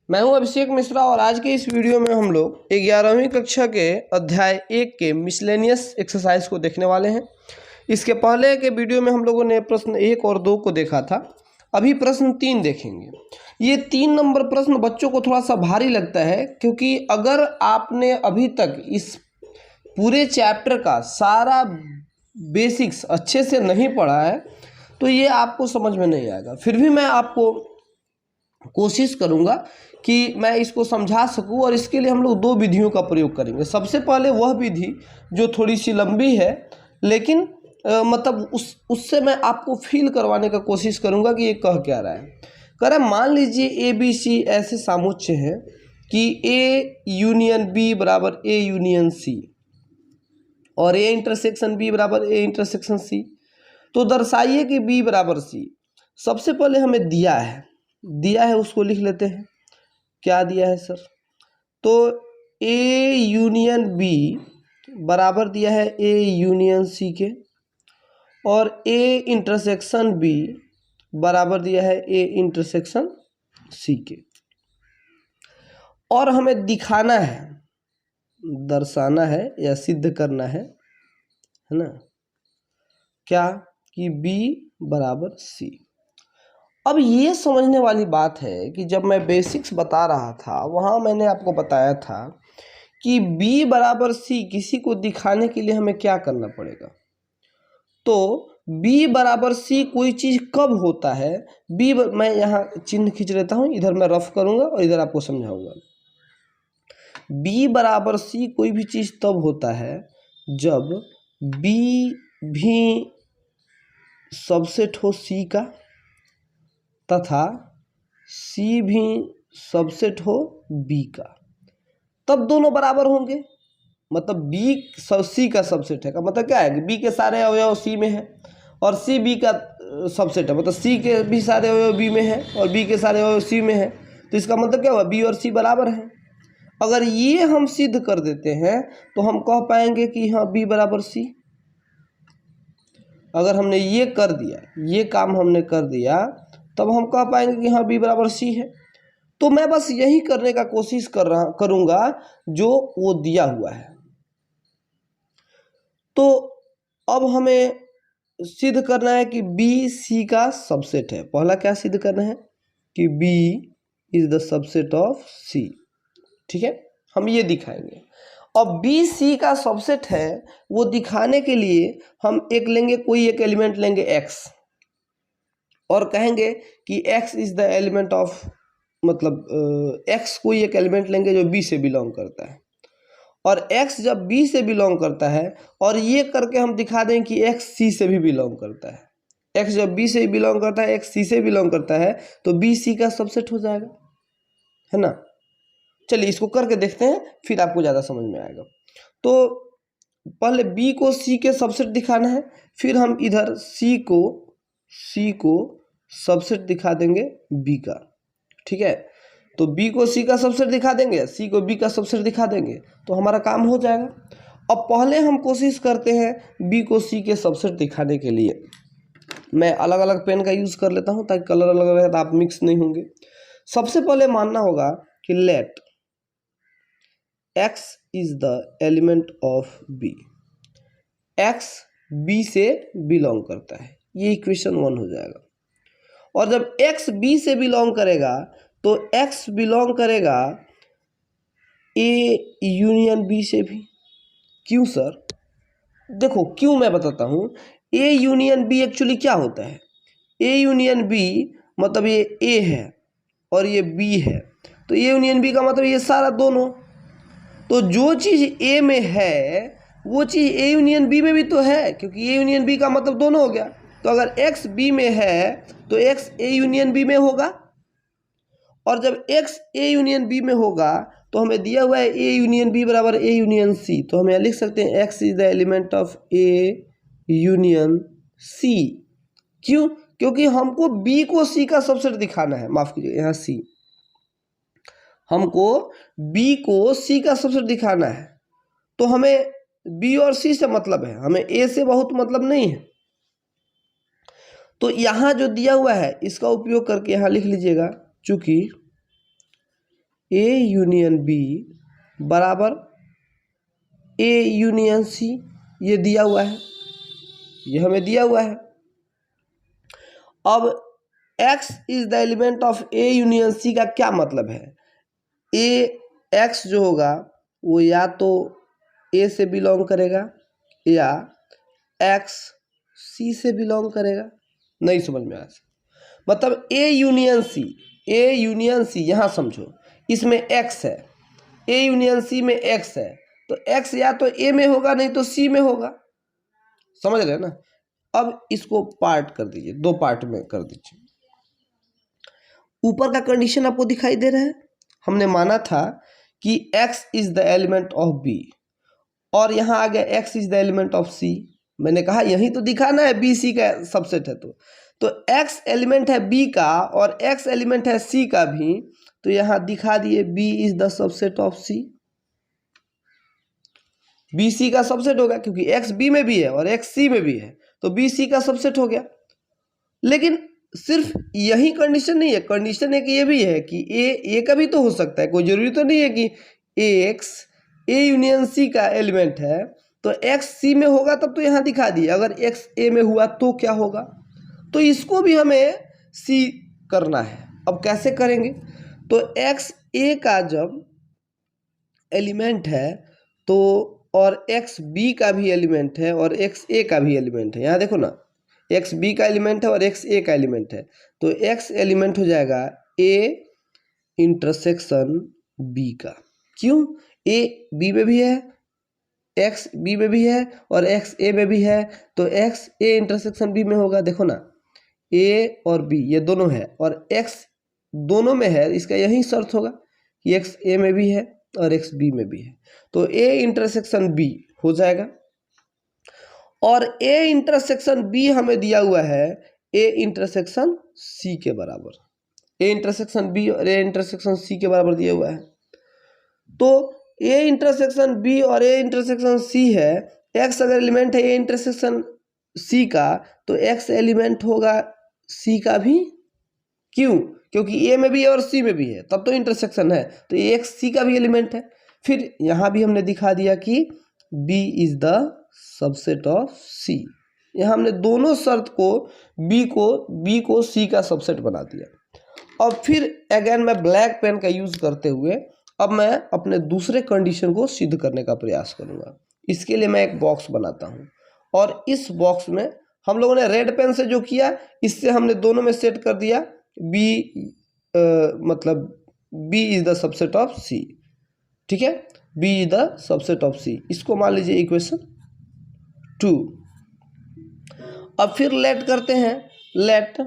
मैं हूं अभिषेक मिश्रा और आज के इस वीडियो में हम लोग 11वीं कक्षा के अध्याय 1 के मिसलेनियस एक्सरसाइज को देखने वाले हैं। इसके पहले के वीडियो में हम लोगों ने प्रश्न 1 और 2 को देखा था। अभी प्रश्न 3 देखेंगे। ये 3 नंबर प्रश्न बच्चों को थोड़ा सा भारी लगता है, क्योंकि अगर आपने अभी तक इस पूरे चैप्टर का सारा बेसिक्स अच्छे से नहीं पढ़ा है तो ये आपको समझ में नहीं आएगा। फिर भी मैं आपको कोशिश करूंगा कि मैं इसको समझा सकूं, और इसके लिए हम लोग 2 विधियों का प्रयोग करेंगे। सबसे पहले वह विधि जो थोड़ी सी लंबी है, लेकिन मतलब उससे मैं आपको फील करवाने का कोशिश करूंगा कि ये कह क्या रहा है। कह रहा है मान लीजिए ए बी सी ऐसे सामुच्य हैं कि ए यूनियन बी बराबर ए यूनियन सी और ए इंटरसेक्शन बी बराबर ए इंटरसेक्शन सी। तो दर्शाइए कि बी बराबर सी। सबसे पहले हमें दिया है उसको लिख लेते हैं। क्या दिया है सर? तो ए यूनियन बी बराबर दिया है ए यूनियन सी के, और ए इंटरसेक्शन बी बराबर दिया है ए इंटरसेक्शन सी के। और हमें दिखाना है, दर्शाना है या सिद्ध करना है ना, क्या कि बी बराबर सी। अब ये समझने वाली बात है कि जब मैं बेसिक्स बता रहा था वहाँ मैंने आपको बताया था कि b बराबर सी किसी को दिखाने के लिए हमें क्या करना पड़ेगा। तो b बराबर सी कोई चीज़ कब होता है, मैं यहाँ चिन्ह खींच लेता हूँ, इधर मैं रफ करूँगा और इधर आपको समझाऊंगा। b बराबर सी कोई भी चीज़ तब होता है जब b भी सबसेट हो c का तथा C भी सबसेट हो B का, तब दोनों बराबर होंगे। मतलब B C का सबसेट है का मतलब क्या है कि B के सारे अवयव C में है और C B का सबसेट है, मतलब C के भी सारे अवयव B में है और B के सारे अवयव C में है। तो इसका मतलब क्या हुआ, B और C बराबर हैं। अगर ये हम सिद्ध कर देते हैं तो हम कह पाएंगे कि हाँ B बराबर C। अगर हमने ये कर दिया, ये काम हमने कर दिया, तब हम कह पाएंगे कि हाँ बी बराबर सी है। तो मैं बस यही करने का कोशिश करूंगा जो वो दिया हुआ है। तो अब हमें सिद्ध करना है कि बी सी का सबसेट है। पहला क्या सिद्ध करना है कि B is the subset of C. ठीक है, हम ये दिखाएंगे। अब बी सी का सबसेट है वो दिखाने के लिए हम एक लेंगे, कोई एक एलिमेंट लेंगे x, और कहेंगे कि x is the element of, मतलब x कोई एक एलिमेंट लेंगे जो b से बिलोंग करता है, और x जब b से बिलोंग करता है और ये करके हम दिखा दें कि x c से भी बिलोंग करता है। x जब b से बिलोंग करता है, x c से बिलोंग करता है, तो b c का सबसेट हो जाएगा, है ना। चलिए इसको करके देखते हैं, फिर आपको ज़्यादा समझ में आएगा। तो पहले b को c के सबसेट दिखाना है, फिर हम इधर c को सबसेट दिखा देंगे b का। ठीक है, तो b को c का सबसेट दिखा देंगे, c को b का सबसेट दिखा देंगे, तो हमारा काम हो जाएगा। अब पहले हम कोशिश करते हैं b को c के सबसेट दिखाने के लिए। मैं अलग अलग पेन का यूज़ कर लेता हूँ ताकि कलर अलग रहे तो आप मिक्स नहीं होंगे। सबसे पहले मानना होगा कि let x is the element of b, x b से बिलोंग करता है, ये इक्वेशन 1 हो जाएगा। और जब x b से बिलोंग करेगा तो x बिलोंग करेगा a यूनियन b से भी। क्यों सर? देखो क्यों मैं बताता हूँ। a यूनियन b एक्चुअली क्या होता है, a यूनियन b मतलब ये a है और ये b है, तो a यूनियन b का मतलब ये सारा दोनों। तो जो चीज़ a में है वो चीज़ a यूनियन b में भी तो है, क्योंकि a यूनियन b का मतलब दोनों हो गया। तो अगर x b में है तो x a यूनियन b में होगा, और जब x a यूनियन b में होगा तो हमें दिया हुआ है a यूनियन b बराबर a यूनियन c। तो हम यहाँ लिख सकते हैं x is the element of a union c। क्यों? क्योंकि हमको b को c का सबसेट दिखाना है। माफ कीजिए, यहाँ c, हमको b को c का सबसेट दिखाना है। तो हमें b और c से मतलब है, हमें a से बहुत मतलब नहीं है। तो यहाँ जो दिया हुआ है इसका उपयोग करके यहाँ लिख लीजिएगा, चूंकि ए यूनियन बी बराबर ए यूनियन सी, ये दिया हुआ है, ये हमें दिया हुआ है। अब x is the element of A union C का क्या मतलब है? ए x जो होगा वो या तो ए से बिलोंग करेगा या x सी से बिलोंग करेगा। नहीं समझ में आया? मतलब ए यूनियन सी यहाँ समझो, इसमें x है, ए यूनियन सी में x है, तो x या तो ए में होगा नहीं तो सी में होगा। समझ रहे हैं ना? अब इसको पार्ट कर दीजिए, दो पार्ट में कर दीजिए। ऊपर का कंडीशन आपको दिखाई दे रहा है, हमने माना था कि x is the element of b, और यहाँ आ गया x is the element of c। मैंने कहा यही तो दिखाना है b c का सबसेट है, तो x एलिमेंट है b का और x एलिमेंट है c का भी, तो यहाँ दिखा दिए b is the subset of c। B C का सबसेट होगा क्योंकि x b में भी है और x c में भी है, तो बी सी का सबसेट हो गया। लेकिन सिर्फ यही कंडीशन नहीं है, कंडीशन एक ये भी है कि ए का भी तो हो सकता है, कोई जरूरी तो नहीं है कि x ए यूनियन सी का एलिमेंट है तो x c में होगा तब तो यहाँ दिखा दिए, अगर x a में हुआ तो क्या होगा, तो इसको भी हमें c करना है। अब कैसे करेंगे? तो x a का जब एलिमेंट है तो और x b का भी एलिमेंट है और x a का भी एलिमेंट है, यहाँ देखो ना, x b का एलिमेंट है और x a का एलिमेंट है, तो x एलिमेंट हो जाएगा a इंटरसेक्शन b का। क्यों? a b में भी है, x b में भी है और x a में भी है, तो x a इंटरसेक्शन b में होगा। देखो ना, a और b ये दोनों है और x दोनों में है, इसका यही शर्त होगा कि x a में भी है और x b में भी है, तो a इंटरसेक्शन b हो जाएगा। और a इंटरसेक्शन b हमें दिया हुआ है a इंटरसेक्शन c के बराबर, a इंटरसेक्शन b और a इंटरसेक्शन c के बराबर दिया हुआ है। तो a इंटरसेक्शन b और a इंटरसेक्शन c है, x अगर एलिमेंट है a इंटरसेक्शन c का तो x एलिमेंट होगा c का भी। क्यों? क्योंकि a में भी है और c में भी है, तब तो इंटरसेक्शन है, तो x c का भी एलिमेंट है। फिर यहाँ भी हमने दिखा दिया कि b is the subset of c, यहाँ हमने दोनों शर्त को b को c का सबसेट बना दिया। अब फिर अगेन मैं ब्लैक पेन का यूज करते हुए अब मैं अपने दूसरे कंडीशन को सिद्ध करने का प्रयास करूँगा। इसके लिए मैं एक बॉक्स बनाता हूँ और इस बॉक्स में हम लोगों ने रेड पेन से जो किया, इससे हमने दोनों में सेट कर दिया मतलब b is the subset of c। ठीक है, b is the subset of c, इसको मान लीजिए इक्वेशन 2। अब फिर लेट करते हैं, let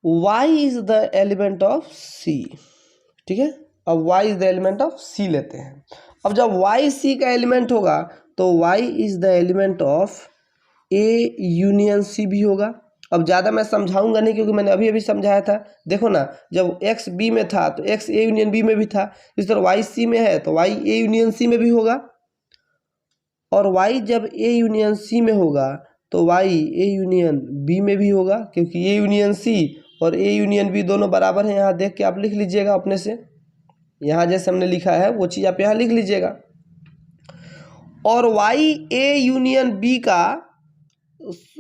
y is the element of c। ठीक है, अब y is the element of c लेते हैं। अब जब y c का एलिमेंट होगा तो y is the element of a union c भी होगा। अब ज़्यादा मैं समझाऊंगा नहीं क्योंकि मैंने अभी समझाया था। देखो ना, जब x b में था तो x a यूनियन b में भी था, इस तरह y c में है तो y a यूनियन c में भी होगा, और y जब a यूनियन c में होगा तो y a यूनियन b में भी होगा, क्योंकि a यूनियन c और a यूनियन b दोनों बराबर हैं। यहाँ देख के आप लिख लीजिएगा अपने से, यहाँ जैसे हमने लिखा है वो चीज़ आप यहाँ लिख लीजिएगा। और y a यूनियन b का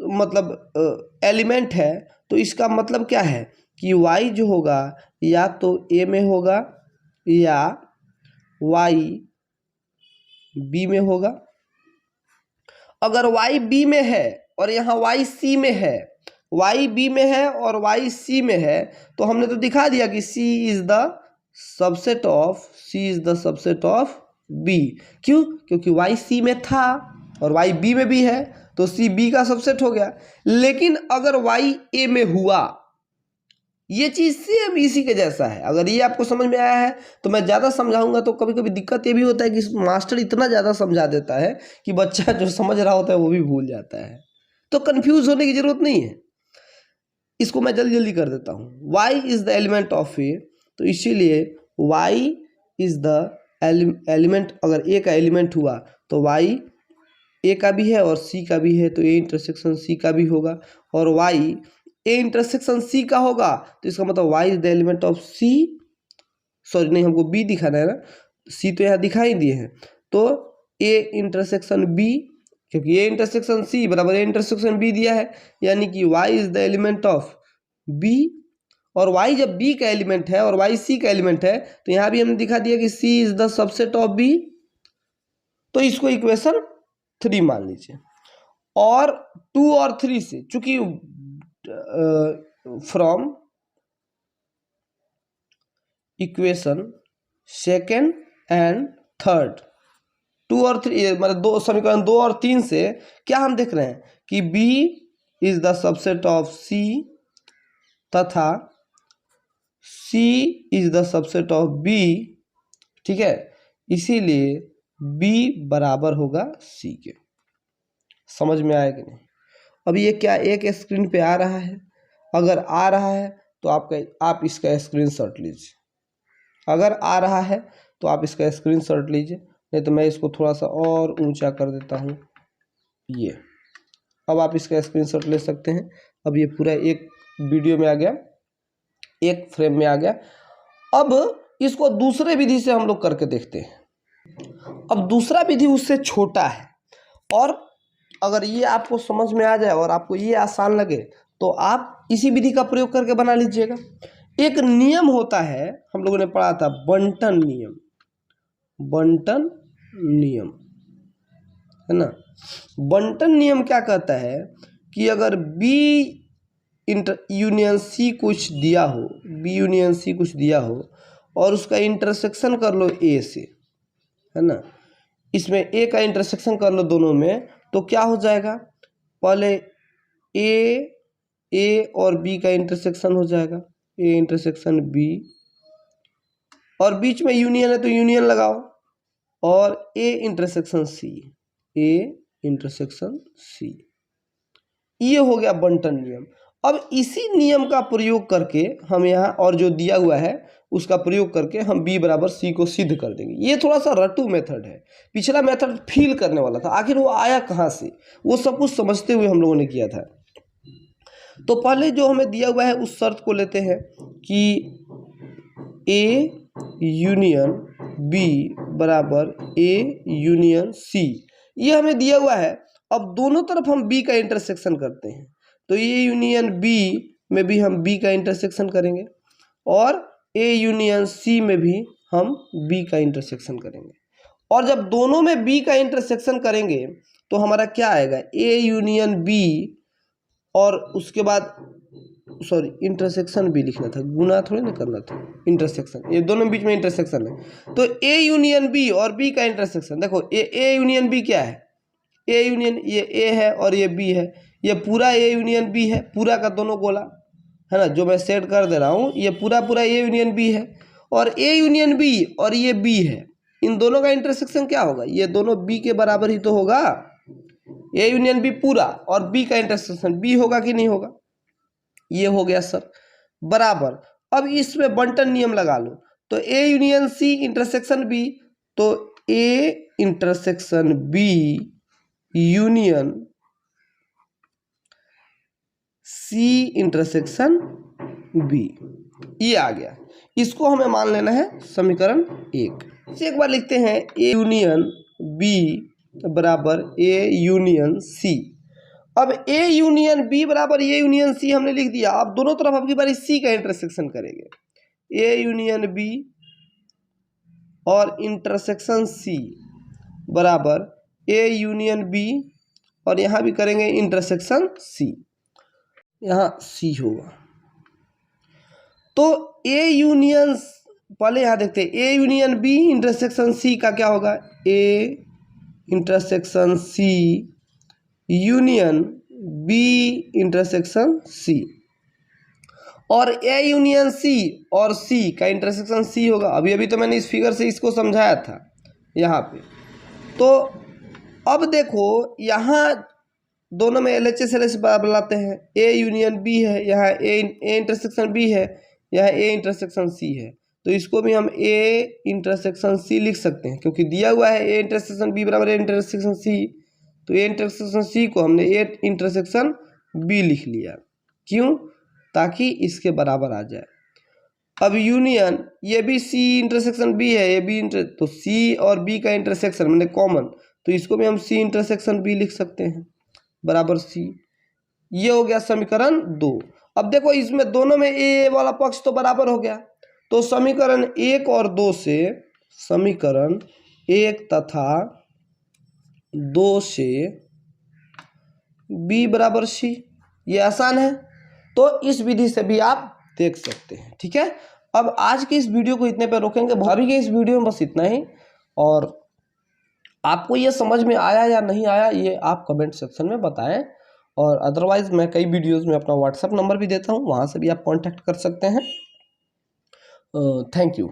मतलब एलिमेंट है, तो इसका मतलब क्या है कि y जो होगा या तो a में होगा या y b में होगा। अगर y b में है और यहाँ y c में है, y b में है और y c में है, तो हमने तो दिखा दिया कि c is the subset of b। क्यों? क्योंकि y c में था और y b में भी है, तो c b का सबसेट हो गया। लेकिन अगर y a में हुआ, ये चीज़ सेम इसी के जैसा है। अगर ये आपको समझ में आया है तो मैं ज़्यादा समझाऊंगा, तो कभी कभी दिक्कत ये भी होता है कि मास्टर इतना ज़्यादा समझा देता है कि बच्चा जो समझ रहा होता है वो भी भूल जाता है, तो कंफ्यूज होने की ज़रूरत नहीं है। इसको मैं जल्दी जल्दी कर देता हूँ। y is the element of A, तो इसीलिए y इज़ द एलिमेंट, अगर a का एलिमेंट हुआ तो y a का भी है और c का भी है, तो a इंटरसेक्शन c का भी होगा। और y a इंटरसेक्शन c का होगा तो इसका मतलब y is the element of c sorry नहीं, हमको बी दिखाना है ना, सी तो यहाँ दिखाई दिए हैं, तो ए इंटरसेक्शन बी, क्योंकि ए इंटरसेक्शन सी बराबर ए इंटरसेक्शन बी दिया है, यानी कि y is the element of B, और y जब b का एलिमेंट है और y c का एलिमेंट है, तो यहाँ भी हमने दिखा दिया कि c is the subset of b, तो इसको इक्वेशन 3 मान लीजिए। और 2 और 3 से, चूंकि from equation second and third, 2 और 3 मतलब दो समीकरण 2 और 3 से क्या हम देख रहे हैं कि b is the subset of c तथा c is the subset of b, ठीक है, इसीलिए b बराबर होगा c के। समझ में आया कि नहीं? अब ये क्या एक स्क्रीन पे आ रहा है? अगर आ रहा है तो आप इसका स्क्रीनशॉट लीजिए, अगर आ रहा है तो आप इसका स्क्रीनशॉट लीजिए, नहीं तो मैं इसको थोड़ा सा और ऊंचा कर देता हूँ, ये। अब आप इसका स्क्रीनशॉट ले सकते हैं। अब ये पूरा एक वीडियो में आ गया, एक फ्रेम में आ गया। अब इसको दूसरे विधि से हम लोग करके देखते हैं। अब दूसरा विधि उससे छोटा है, और अगर ये आपको समझ में आ जाए और आपको ये आसान लगे तो आप इसी विधि का प्रयोग करके बना लीजिएगा। एक नियम होता है, हम लोगों ने पढ़ा था बंटन नियम, बंटन नियम है ना। बंटन नियम क्या कहता है कि अगर B यूनियन C कुछ दिया हो, B यूनियन C कुछ दिया हो और उसका इंटरसेक्शन कर लो A से, है ना, इसमें A का इंटरसेक्शन कर लो दोनों में, तो क्या हो जाएगा, पहले A और B का इंटरसेक्शन हो जाएगा, A इंटरसेक्शन B, और बीच में यूनियन है तो यूनियन लगाओ, और A intersection C, A intersection C, ये हो गया बंटन नियम। अब इसी नियम का प्रयोग करके हम यहाँ, और जो दिया हुआ है उसका प्रयोग करके हम B बराबर C को सिद्ध कर देंगे। ये थोड़ा सा रटू मेथड है, पिछला मेथड फील करने वाला था, आखिर वो आया कहाँ से, वो सब कुछ समझते हुए हम लोगों ने किया था। तो पहले जो हमें दिया हुआ है उस शर्त को लेते हैं कि A यूनियन B बराबर A यूनियन C, ये हमें दिया हुआ है। अब दोनों तरफ हम B का इंटरसेक्शन करते हैं, तो A यूनियन B में भी हम B का इंटरसेक्शन करेंगे, और A यूनियन C में भी हम B का इंटरसेक्शन करेंगे। और जब दोनों में B का इंटरसेक्शन करेंगे तो हमारा क्या आएगा, A यूनियन B, और उसके बाद सॉरी इंटरसेक्शन भी लिखना था, गुना थोड़ी ना करना था, इंटरसेक्शन, ये दोनों बीच में इंटरसेक्शन है। तो A यूनियन B और B का इंटरसेक्शन, देखो A यूनियन B क्या है, A यूनियन ये A है और ये B है, ये पूरा A यूनियन B है, पूरा का दोनों गोला है ना, जो मैं सेट कर दे रहा हूँ, ये पूरा A यूनियन B है, और A यूनियन B और ये B है, इन दोनों का इंटरसेक्शन क्या होगा, ये दोनों B के बराबर ही तो होगा। A यूनियन B पूरा और B का इंटरसेक्शन B होगा कि नहीं होगा, ये हो गया सर बराबर। अब इसमें बंटन नियम लगा लो, तो A union C intersection B, तो A intersection B union C intersection B, ये आ गया। इसको हमें मान लेना है समीकरण 1 से। एक बार लिखते हैं A यूनियन B बराबर A यूनियन C। अब A यूनियन B बराबर A यूनियन C हमने लिख दिया। अब दोनों तरफ अब की बारी C का इंटरसेक्शन करेंगे, A यूनियन B और इंटरसेक्शन C बराबर A यूनियन B, और यहाँ भी करेंगे इंटरसेक्शन C, यहाँ C होगा। तो A यूनियन, पहले यहाँ देखते हैं A union B intersection C का क्या होगा, A intersection C union B intersection C, और A यूनियन C और C का इंटरसेक्शन C होगा। अभी अभी तो मैंने इस फिगर से इसको समझाया था यहाँ पे। तो अब देखो यहाँ दोनों में LHS LHS बुलाते हैं, A यूनियन B है, यहाँ A इंटरसेक्शन B है, यहाँ A इंटरसेक्शन C है, तो इसको भी हम A इंटरसेक्शन C लिख सकते हैं, क्योंकि दिया हुआ है A इंटरसेक्शन B बराबर A इंटरसेक्शन C, तो A इंटरसेक्शन C को हमने A इंटरसेक्शन B लिख लिया। क्यों, ताकि इसके बराबर आ जाए। अब यूनियन, ये भी सी इंटरसेक्शन बी है, ये बी तो सी और बी का इंटरसेक्शन मैंने कॉमन, तो इसको भी हम सी इंटरसेक्शन बी लिख सकते हैं बराबर सी। ये हो गया समीकरण 2। अब देखो इसमें दोनों में ए वाला पक्ष तो बराबर हो गया, तो समीकरण 1 और 2 से, समीकरण 1 तथा 2 से बी बराबर सी, ये आसान है, तो इस विधि से भी आप देख सकते हैं। ठीक है, अब आज की इस वीडियो को इतने पे रोकेंगे। अभी के इस वीडियो में बस इतना ही, और आपको ये समझ में आया या नहीं आया ये आप कमेंट सेक्शन में बताएं, और अदरवाइज मैं कई वीडियोस में अपना व्हाट्सएप नंबर भी देता हूँ, वहाँ से भी आप कांटेक्ट कर सकते हैं। Thank you.